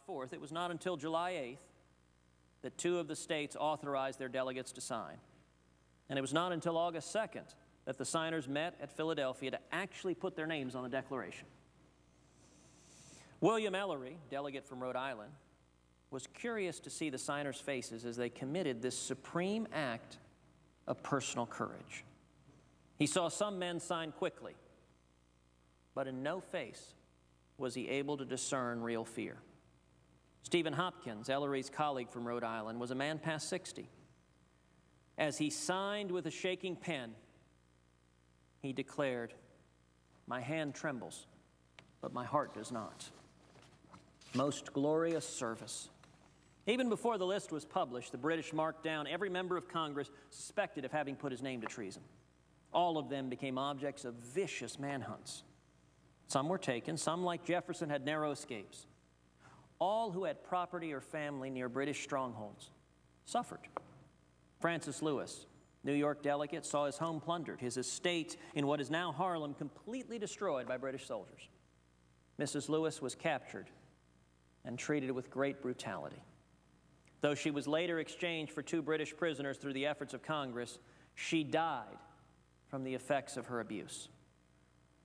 4th. It was not until July 8th that 2 of the states authorized their delegates to sign. And it was not until August 2nd that the signers met at Philadelphia to actually put their names on the Declaration. William Ellery, delegate from Rhode Island, was curious to see the signers' faces as they committed this supreme act of personal courage. He saw some men sign quickly, but in no face was he able to discern real fear. Stephen Hopkins, Ellery's colleague from Rhode Island, was a man past 60. As he signed with a shaking pen, he declared, "My hand trembles, but my heart does not." Most glorious service. Even before the list was published, the British marked down every member of Congress suspected of having put his name to treason. All of them became objects of vicious manhunts. Some were taken, some, like Jefferson, had narrow escapes. All who had property or family near British strongholds suffered. Francis Lewis, New York delegate, saw his home plundered, his estate in what is now Harlem completely destroyed by British soldiers. Mrs. Lewis was captured and treated with great brutality. Though she was later exchanged for 2 British prisoners through the efforts of Congress, she died from the effects of her abuse.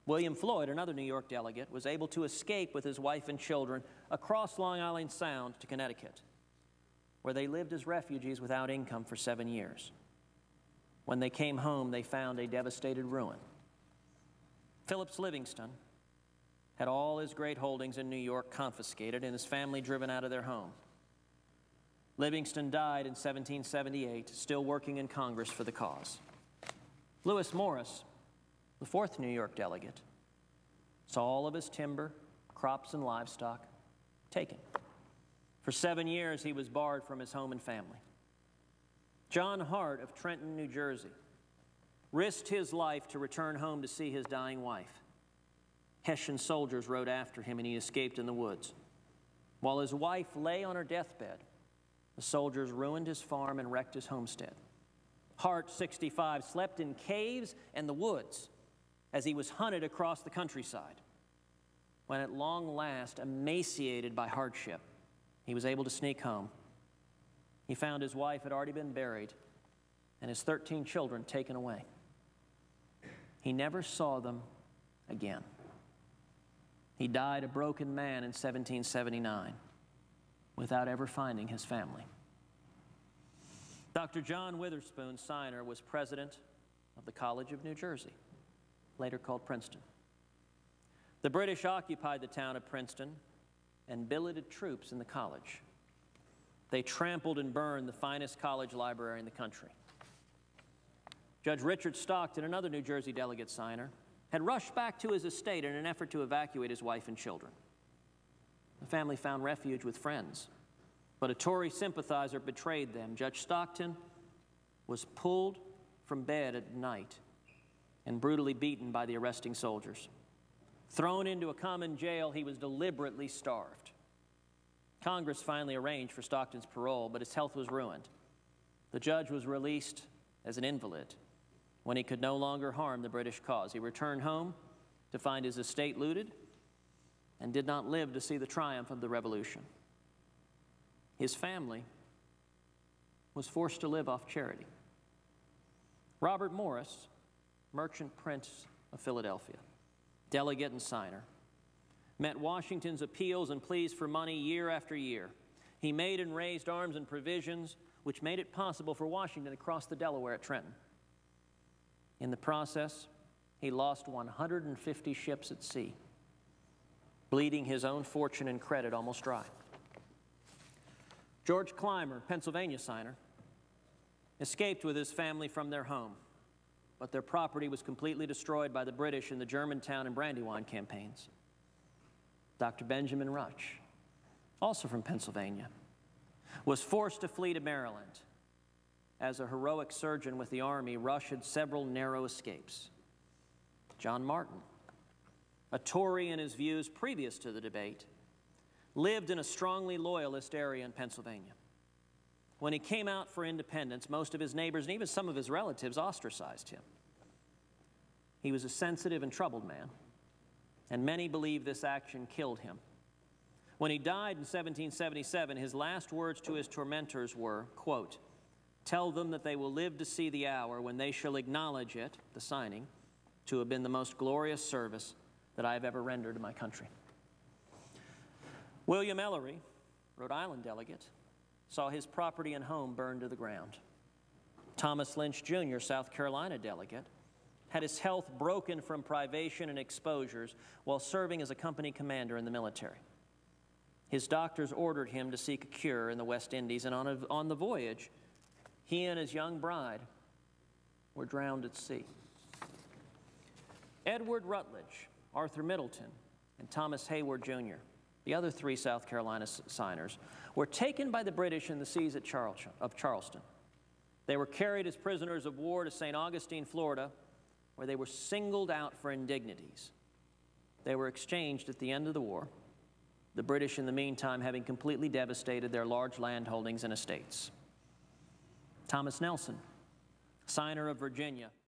William Floyd, another New York delegate, was able to escape with his wife and children across Long Island Sound to Connecticut, where they lived as refugees without income for 7 years. When they came home, they found a devastated ruin. Phillips Livingston had all his great holdings in New York confiscated and his family driven out of their home. Livingston died in 1778, still working in Congress for the cause. Lewis Morris, the 4th New York delegate, saw all of his timber, crops, and livestock taken. For 7 years, he was barred from his home and family. John Hart of Trenton, New Jersey, risked his life to return home to see his dying wife. Hessian soldiers rode after him, and he escaped in the woods. While his wife lay on her deathbed, the soldiers ruined his farm and wrecked his homestead. Hart, 65, slept in caves and the woods as he was hunted across the countryside. When at long last, emaciated by hardship, he was able to sneak home, he found his wife had already been buried and his 13 children taken away. He never saw them again. He died a broken man in 1779 without ever finding his family. Dr. John Witherspoon Signer was president of the College of New Jersey, later called Princeton. The British occupied the town of Princeton and billeted troops in the college. They trampled and burned the finest college library in the country. Judge Richard Stockton, another New Jersey delegate signer, had rushed back to his estate in an effort to evacuate his wife and children. The family found refuge with friends, but a Tory sympathizer betrayed them. Judge Stockton was pulled from bed at night and brutally beaten by the arresting soldiers. Thrown into a common jail, he was deliberately starved. Congress finally arranged for Stockton's parole, but his health was ruined. The judge was released as an invalid when he could no longer harm the British cause. He returned home to find his estate looted and did not live to see the triumph of the Revolution. His family was forced to live off charity. Robert Morris, merchant prince of Philadelphia, delegate and signer, met Washington's appeals and pleas for money year after year. He made and raised arms and provisions which made it possible for Washington to cross the Delaware at Trenton. In the process, he lost 150 ships at sea, bleeding his own fortune and credit almost dry. George Clymer, Pennsylvania signer, escaped with his family from their home, but their property was completely destroyed by the British in the Germantown and Brandywine campaigns. Dr. Benjamin Rush, also from Pennsylvania, was forced to flee to Maryland. As a heroic surgeon with the Army, Rush had several narrow escapes. John Martin, a Tory in his views previous to the debate, lived in a strongly loyalist area in Pennsylvania. When he came out for independence, most of his neighbors and even some of his relatives ostracized him. He was a sensitive and troubled man, and many believe this action killed him. When he died in 1777, his last words to his tormentors were, quote, "Tell them that they will live to see the hour when they shall acknowledge it," the signing, "to have been the most glorious service that I have ever rendered to my country." William Ellery, Rhode Island delegate, saw his property and home burned to the ground. Thomas Lynch, Jr., South Carolina delegate, had his health broken from privation and exposures while serving as a company commander in the military. His doctors ordered him to seek a cure in the West Indies, and on the voyage, he and his young bride were drowned at sea. Edward Rutledge, Arthur Middleton, and Thomas Hayward, Jr., the other three South Carolina signers, were taken by the British in the seas at Charleston. They were carried as prisoners of war to St. Augustine, Florida, where they were singled out for indignities. They were exchanged at the end of the war, the British in the meantime having completely devastated their large land holdings and estates. Thomas Nelson, signer of Virginia,